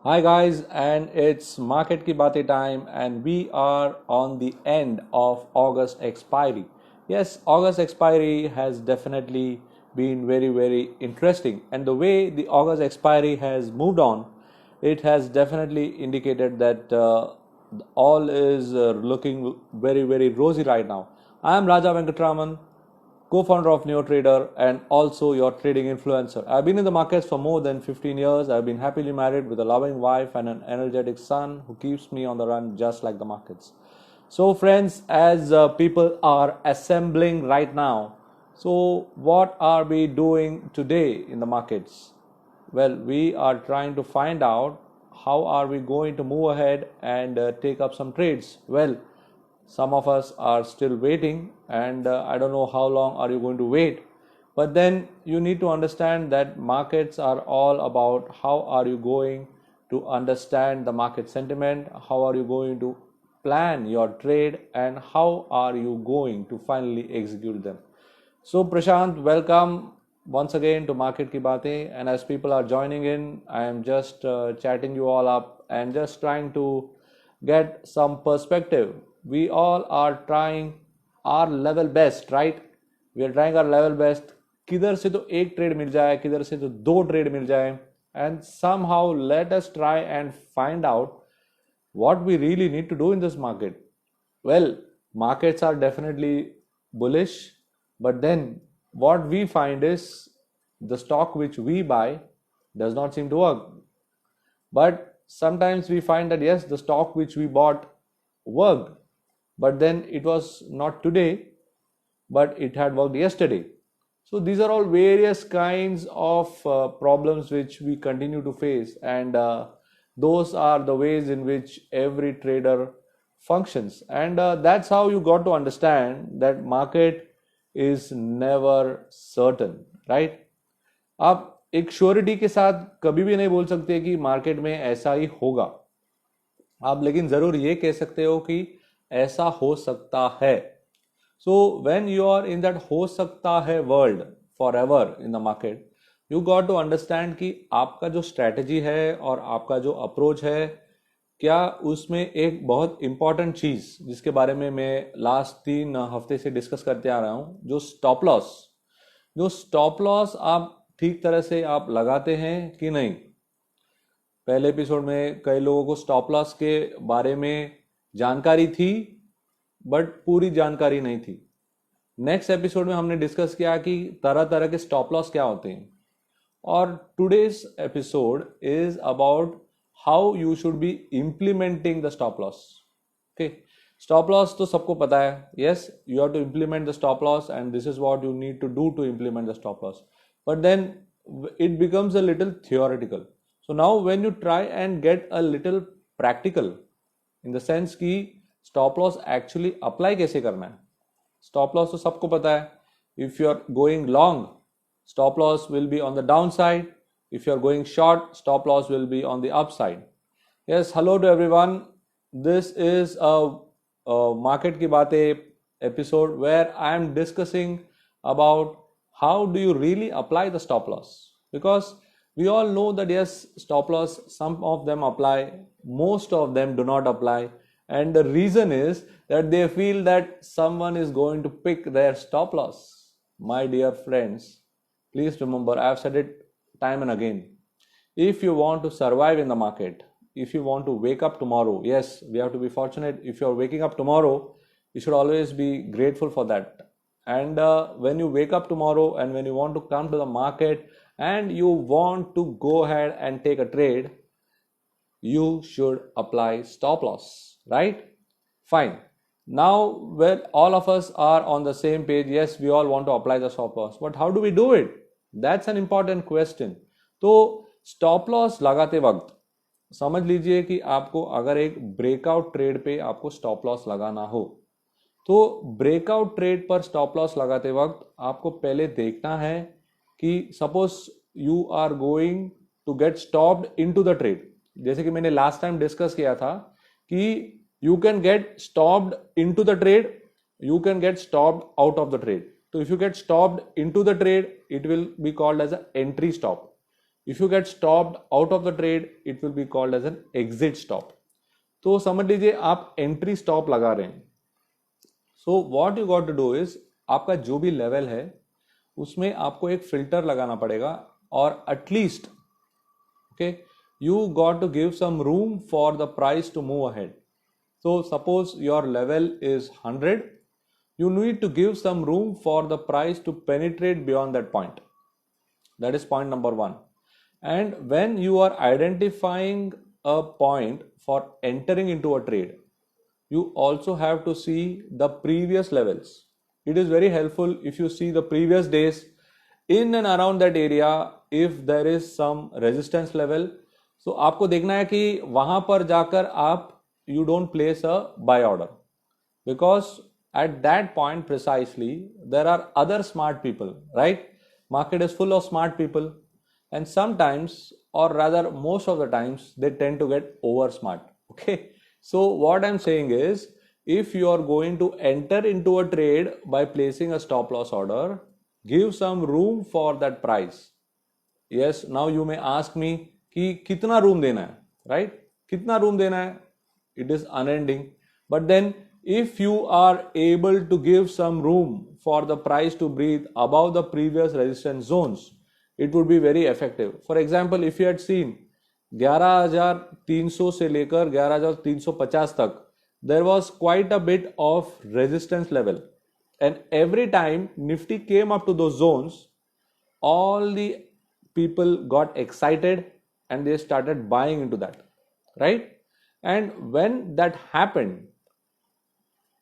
Hi guys, and it's Market Ki Bate time, and we are on the end of August expiry. Yes, August expiry has definitely been very interesting, and the way the August expiry has moved on, it has definitely indicated that all is looking very rosy right now. I am Raja Venkatraman, co-founder of NeoTrader and also your trading influencer. I've been in the markets for more than 15 years. I've been happily married with a loving wife and an energetic son who keeps me on the run just like the markets. So friends, as people are assembling right now, so what are we doing today in the markets? Well, we are trying to find out how are we going to move ahead and take up some trades. Well, some of us are still waiting, and I don't know how long are you going to wait. But then you need to understand that markets are all about how are you going to understand the market sentiment, how are you going to plan your trade, and how are you going to finally execute them. So Prashant, welcome once again to Market Ki Baatein. And as people are joining in, I am just chatting you all up and just trying to get some perspective. We all are trying our level best, right? We are trying our level best. किधर से तो एक trade मिल जाए, किधर से तो दो trade मिल जाए, and somehow let us try and find out what we really need to do in this market. Well, markets are definitely bullish, but then what we find is the stock which we buy does not seem to work. But sometimes we find that yes, the stock which we bought worked, but then it was not today, but it had worked yesterday. So these are all various kinds of problems which we continue to face, and those are the ways in which every trader functions. And that's how you got to understand that market is never certain, right? आप एक surety के साथ कभी भी नहीं बोल सकते कि मार्केट में ऐसा ही होगा. आप लेकिन जरूर ये कह सकते हो कि ऐसा हो सकता है. So when you are in that हो सकता है world forever in the market, you got to understand कि आपका जो strategy है और आपका जो approach है, क्या उसमें एक बहुत important चीज जिसके बारे में मैं लास्ट 3 हफ्ते से डिस्कस करते आ रहा हूँ, जो स्टॉप लॉस आप ठीक तरह से आप लगाते हैं कि नहीं. पहले एपिसोड में कई लोगों को स्टॉप लॉस के बारे में जानकारी थी, बट पूरी जानकारी नहीं थी. नेक्स्ट एपिसोड में हमने डिस्कस किया कि तरह तरह के स्टॉप लॉस क्या होते हैं. और today's episode is about how you should be implementing the stop loss. Okay, stop loss तो सबको पता है. Yes, you have to implement the stop loss and this is what you need to do to implement the stop loss. But then it becomes a little theoretical. So now when you try and get a little practical in the sense कि stop loss actually apply कैसे करना है. Stop loss तो सबको पता है. If you are going long, stop loss will be on the downside. If you are going short, stop loss will be on the upside. Yes, hello to everyone. This is a Market Ki Baatein episode where I am discussing about how do you really apply the stop loss, because we all know that yes, stop loss, some of them apply, most of them do not apply, and the reason is that they feel that someone is going to pick their stop loss. My dear friends, please remember, I have said it time and again, if you want to survive in the market, if you want to wake up tomorrow, yes, we have to be fortunate. If you are waking up tomorrow, you should always be grateful for that. And when you wake up tomorrow and when you want to come to the market and you want to go ahead and take a trade, you should apply stop loss, right? Fine. Now, well, all of us are on the same page. Yes, we all want to apply the stop loss, but how do we do it? That's an important question. तो stop loss लगाते वक्त समझ लीजिए कि आपको अगर एक breakout trade पे आपको स्टॉप लॉस लगाना हो, तो ब्रेकआउट ट्रेड पर स्टॉप लॉस लगाते वक्त आपको पहले देखना है कि suppose you are going to get stopped into the trade. जैसे कि मैंने लास्ट टाइम डिस्कस किया था कि you can get stopped into the trade, you can get stopped out of the trade. तो if you get stopped into the trade, it will be called as a entry stop. If you get stopped out of the trade, it will be called as an exit stop. तो समझ लीजिए आप entry stop लगा रहे हैं. So what you got to do is, आपका जो भी लेवल है उसमें आपको एक फिल्टर लगाना पड़ेगा, और at least okay you got to give some room for the price to move ahead. So suppose your level is 100, you need to give some room for the price to penetrate beyond that point. That is point number one. And when you are identifying a point for entering into a trade, you also have to see the previous levels. It is very helpful if you see the previous days in and around that area. If there is some resistance level, so आपको देखना है कि वहां पर जाकर आप you don't place a buy order, because at that point precisely there are other smart people, right? Market is full of smart people, and sometimes, or rather most of the times, they tend to get over smart. Okay, so what I'm saying is, if you are going to enter into a trade by placing a stop loss order, give some room for that price. Yes, now you may ask me कि कितना room देना है, right? कितना room देना है? It is unending. But then if you are able to give some room for the price to breathe above the previous resistance zones, it would be very effective. For example, if you had seen 11,300 से लेकर 11,350 तक, there was quite a bit of resistance level, and every time Nifty came up to those zones, all the people got excited and they started buying into that, right? And when that happened,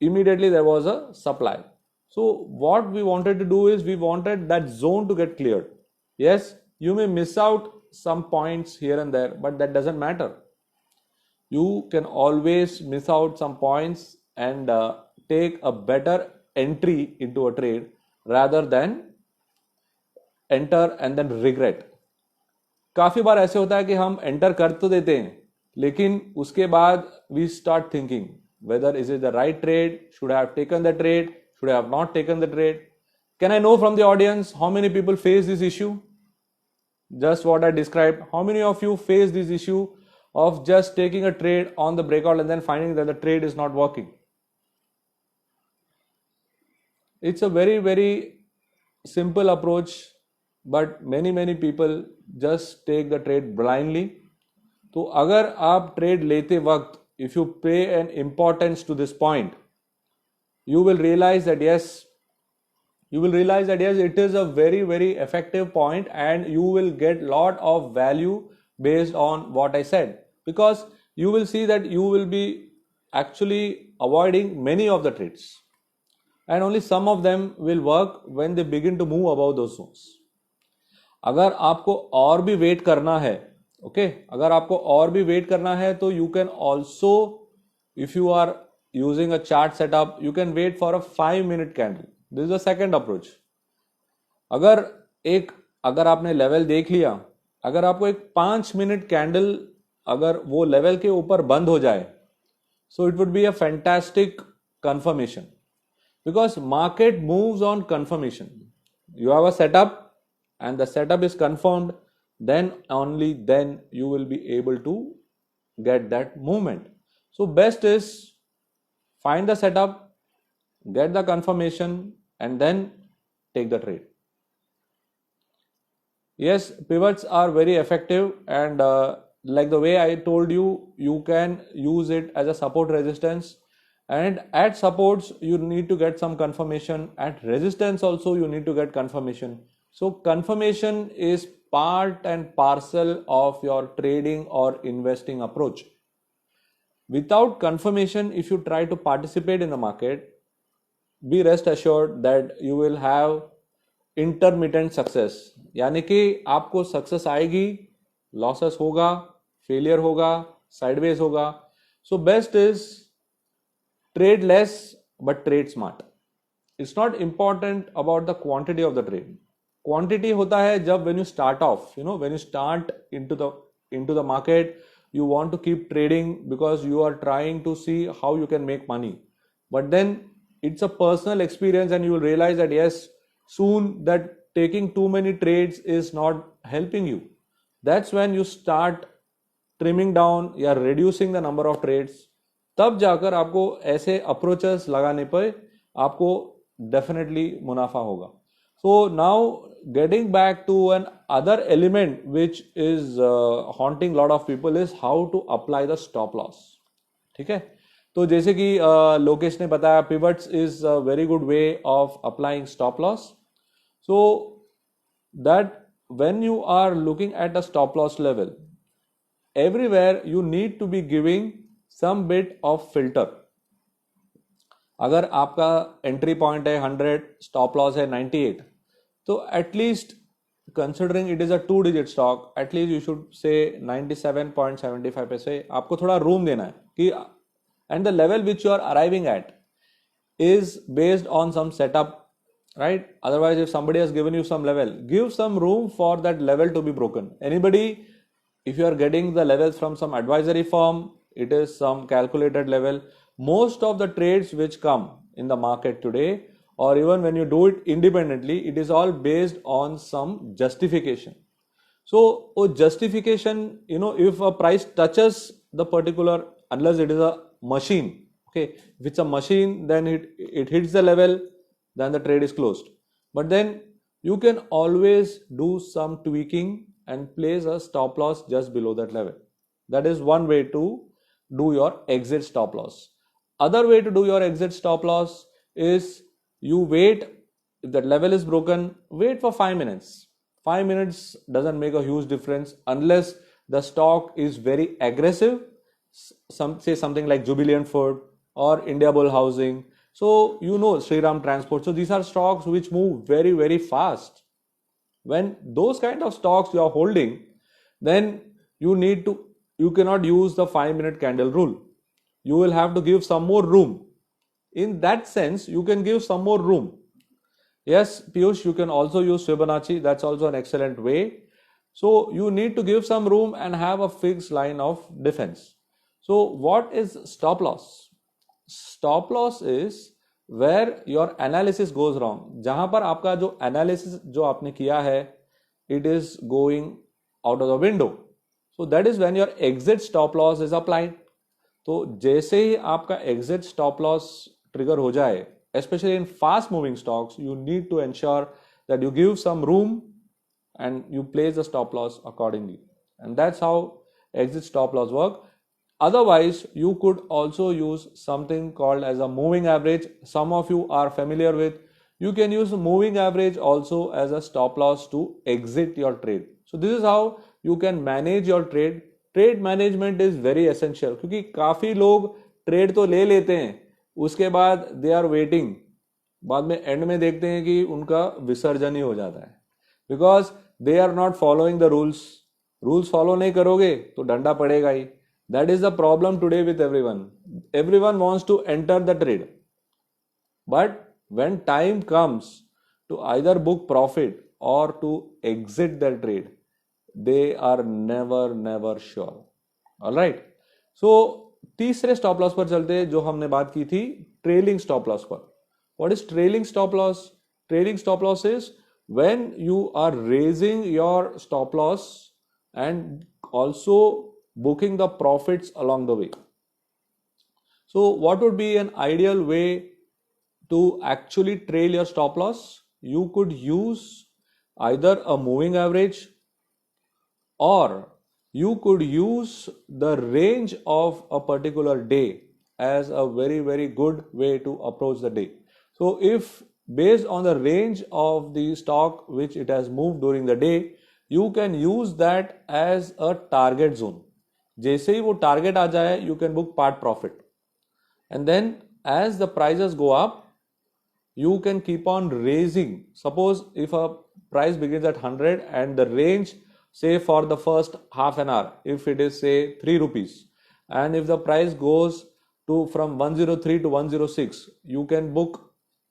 immediately there was a supply. So what we wanted to do is, we wanted that zone to get cleared. Yes, you may miss out some points here and there, but that doesn't matter. You can always miss out some points and take a better entry into a trade rather than enter and then regret. काफी बार ऐसे होता है कि हम enter कर तो देते हैं, लेकिन उसके बाद we start thinking whether is it the right trade, should I have taken the trade, should I have not taken the trade. Can I know from the audience how many people face this issue? Just what I described. How many of you face this issue of just taking a trade on the breakout and then finding that the trade is not working? It's a very, very simple approach, but many people just take the trade blindly. तो अगर आप trade लेते वक्त, if you pay an importance to this point, you will realize that yes, it is a very, very effective point, and you will get lot of value based on what I said, because you will see that you will be actually avoiding many of the trades, and only some of them will work when they begin to move above those zones. अगर आपको और भी wait करना है, अगर आपको और भी वेट करना है, तो you can also, if you are using a chart setup, you can wait for a 5-minute candle. This is the second approach. अगर आपने लेवल देख लिया, अगर आपको एक 5-मिनट कैंडल अगर वो लेवल के ऊपर बंद हो जाए, so it would be a fantastic confirmation, because market moves on confirmation. You have a setup and the setup is confirmed, then only then you will be able to get that movement. So best is find the setup, get the confirmation, and then take the trade. Yes, pivots are very effective, and like the way I told you, you can use it as a support resistance, and at supports you need to get some confirmation, at resistance also you need to get confirmation. So confirmation is part and parcel of your trading or investing approach. Without confirmation, if you try to participate in the market, be rest assured that you will have intermittent success. यानी कि आपको success आएगी, losses होगा, failure होगा, sideways होगा. So best is trade less but trade smart. It's not important about the quantity of the trade. Quantity होता है जब when you start off, when you start into the market, you want to keep trading because you are trying to see how you can make money. But then it's a personal experience, and you will realize that yes, soon that taking too many trades is not helping you. That's when you start trimming down या reducing the number of trades. तब जाकर आपको ऐसे approaches लगाने पर आपको definitely मुनाफा होगा. So now getting back to an other element which is haunting lot of people is how to apply the stop loss. ठीक है. तो जैसे कि लोकेश ने बताया, pivots is a very good way of applying stop loss. So that when you are looking at a stop loss level, everywhere you need to be giving some bit of filter. अगर आपका entry point है 100, stop loss है 98, तो at least considering it is a 2 digit stock, at least you should say 97.75 पे से आपको थोड़ा room देना है कि and the level which you are arriving at is based on some setup, right? Otherwise, if somebody has given you some level, give some room for that level to be broken. Anybody, if you are getting the levels from some advisory firm, it is some calculated level. Most of the trades which come in the market today, or even when you do it independently, it is all based on some justification. So justification, if a price touches the particular, unless it is a machine, okay, if it's a machine, then it hits the level, then the trade is closed. But then you can always do some tweaking and place a stop loss just below that level. That is one way to do your exit stop loss. Other way to do your exit stop loss is you wait. If that level is broken, wait for 5 minutes. 5 minutes doesn't make a huge difference unless the stock is very aggressive. Say something like Jubilant Food or India Bull Housing. So Shriram Transport. So these are stocks which move very, very fast. When those kind of stocks you are holding, then you cannot use the 5-minute candle rule. You will have to give some more room. In that sense, you can give some more room. Yes, Piyush, you can also use Fibonacci. That's also an excellent way. So you need to give some room and have a fixed line of defense. So what is stop loss? Stop loss is where your analysis goes wrong. जहां पर आपका जो analysis जो आपने किया है, it is going out of the window. So that is when your exit stop loss is applied. तो जैसे ही आपका exit stop loss trigger हो जाए, especially in fast moving stocks, you need to ensure that you give some room and you place the stop loss accordingly. And that's how exit stop loss work. Otherwise, you could also use something called as a moving average. Some of you are familiar with. You can use moving average also as a stop loss to exit your trade. So this is how you can manage your trade. Trade management is very essential क्योंकि काफी लोग trade तो ले लेते हैं, उसके बाद they are waiting, बाद में एंड में देखते हैं कि उनका विसर्जन ही हो जाता है, because they are not following the rules. Rules follow नहीं करोगे तो डंडा पड़ेगा ही. That is the problem today with everyone. Everyone wants to enter the trade. But when time comes to either book profit or to exit the trade, they are never sure. Alright. So, तीसरे stop loss पर चलते हैं जो हमने बात की थी trailing stop loss पर. What is trailing stop loss? Trailing stop loss is when you are raising your stop loss and also booking the profits along the way. So what would be an ideal way to actually trail your stop loss? You could use either a moving average or you could use the range of a particular day as a very, very good way to approach the day. So if based on the range of the stock which it has moved during the day, you can use that as a target zone. जैसे ही वो target आ जाए, you can book part profit. And then as the prices go up, you can keep on raising. Suppose if a price begins at 100 and the range, say for the first half an hour, if it is say 3 rupees, and if the price goes to from 103 to 106, you can book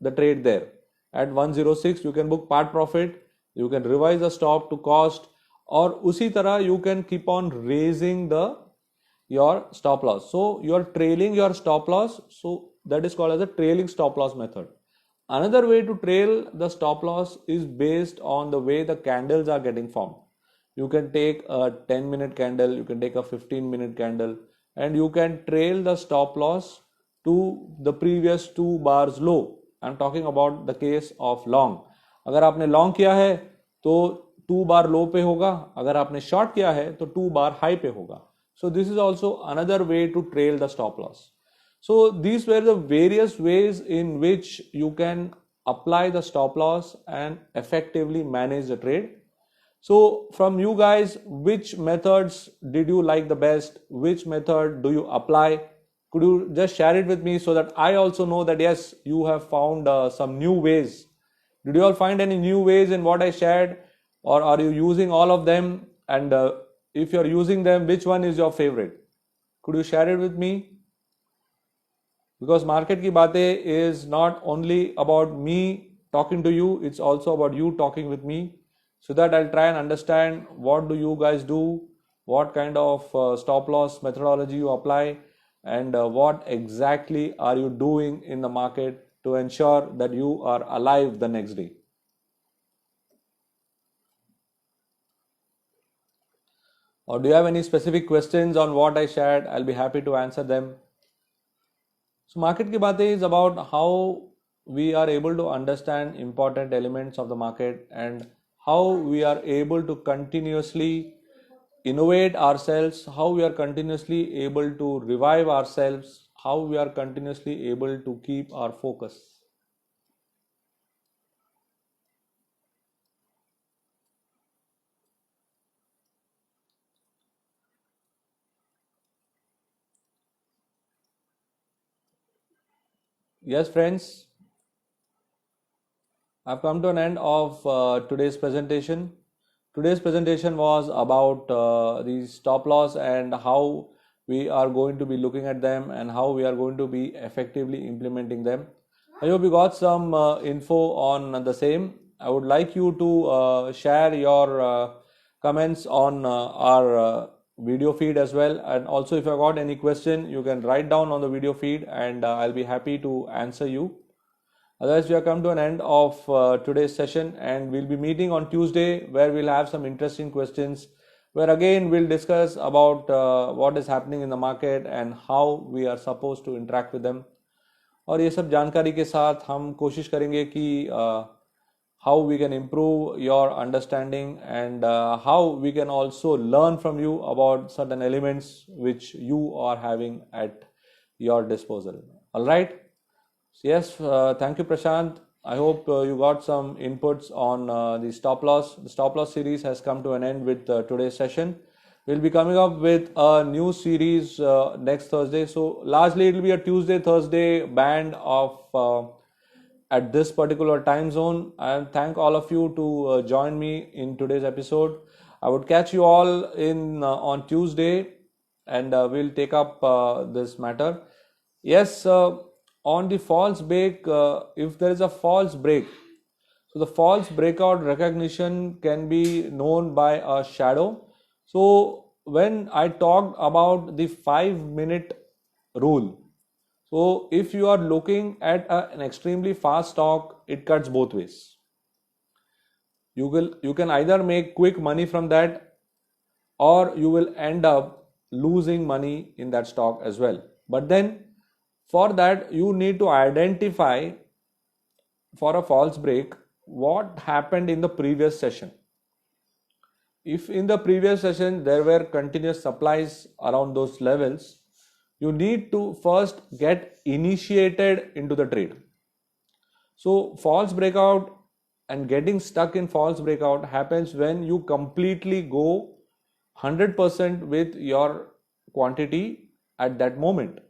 the trade there. At 106, you can book part profit, you can revise the stop to cost, और उसी तरह you can keep on raising your stop loss. So you are trailing your stop loss. So that is called as a trailing stop loss method. Another way to trail the stop loss is based on the way the candles are getting formed. You can take a 10-minute candle, you can take a 15-minute candle, and you can trail the stop loss to the previous 2 bars low. I'm talking about the case of long. अगर आपने long किया है तो 2 बार low पे होगा, अगर आपने short किया है तो 2 बार high पे होगा. So this is also another way to trail the stop loss. So these were the various ways in which you can apply the stop loss and effectively manage the trade. So from you guys, which methods did you like the best? Which method do you apply? Could you just share it with me so that I also know that yes, you have found some new ways. Did you all find any new ways in what I shared, or are you using all of them? And if you're using them, which one is your favorite? Could you share it with me? Because market ki baatein is not only about me talking to you, it's also about you talking with me, so that I'll try and understand what do you guys do, what kind of stop loss methodology you apply, and what exactly are you doing in the market to ensure that you are alive the next day. Or do you have any specific questions on what I shared? I'll be happy to answer them. So market ki baatein is about how we are able to understand important elements of the market and how we are able to continuously innovate ourselves, how we are continuously able to revive ourselves, how we are continuously able to keep our focus. Yes, friends, I've come to an end of today's presentation. Today's presentation was about the stop loss and how we are going to be looking at them and how we are going to be effectively implementing them. I hope you got some info on the same. I would like you to share your comments on our video feed as well. And also, if you got any question, you can write down on the video feed and I'll be happy to answer you. Otherwise, we have come to an end of today's session, and we'll be meeting on Tuesday where we'll have some interesting questions where again we'll discuss about what is happening in the market and how we are supposed to interact with them. और ये सब जानकारी के साथ हम कोशिश करेंगे कि how we can improve your understanding and how we can also learn from you about certain elements which you are having at your disposal. All right. Yes, thank you, Prashant. I hope you got some inputs on the stop loss. The stop loss series has come to an end with today's session. We'll be coming up with a new series next Thursday. So largely it will be a Tuesday, Thursday band of at this particular time zone. And thank all of you to join me in today's episode. I would catch you all in on Tuesday, and we'll take up this matter. Yes. On the false break, if there is a false break, so the false breakout recognition can be known by a shadow. So when I talked about the 5-minute rule, so if you are looking at an extremely fast stock, it cuts both ways. You can either make quick money from that, or you will end up losing money in that stock as well. But then for that, you need to identify for a false break what happened in the previous session. If in the previous session there were continuous supplies around those levels, you need to first get initiated into the trade. So false breakout and getting stuck in false breakout happens when you completely go 100% with your quantity at that moment.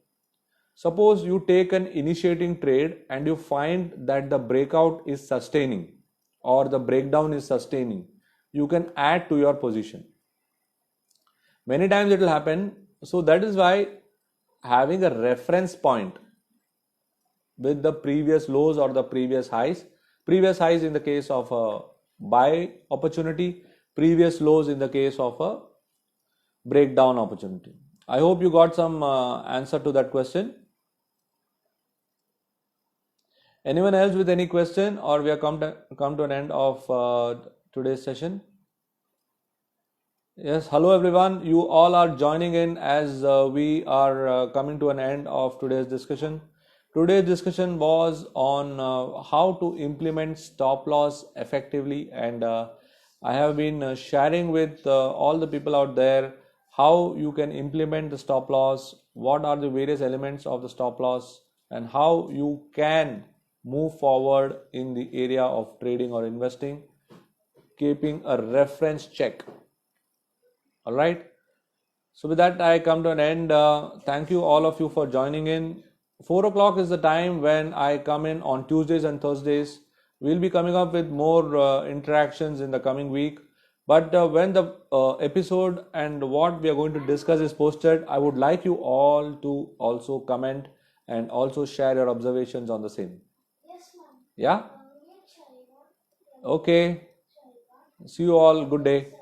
Suppose you take an initiating trade and you find that the breakout is sustaining or the breakdown is sustaining, you can add to your position. Many times it will happen. So that is why having a reference point with the previous lows or the previous highs in the case of a buy opportunity, previous lows in the case of a breakdown opportunity. I hope you got some answer to that question. Anyone else with any question, or we have come to an end of today's session? Yes, hello everyone. You all are joining in as we are coming to an end of today's discussion. Today's discussion was on how to implement stop loss effectively, and I have been sharing with all the people out there how you can implement the stop loss, what are the various elements of the stop loss, and how you can move forward in the area of trading or investing, keeping a reference check. All right. So with that, I come to an end. Thank you all of you for joining in. 4 o'clock is the time when I come in on Tuesdays and Thursdays. We'll be coming up with more interactions in the coming week. But when the episode and what we are going to discuss is posted, I would like you all to also comment and also share your observations on the same. Yeah? Okay. See you all. Good day.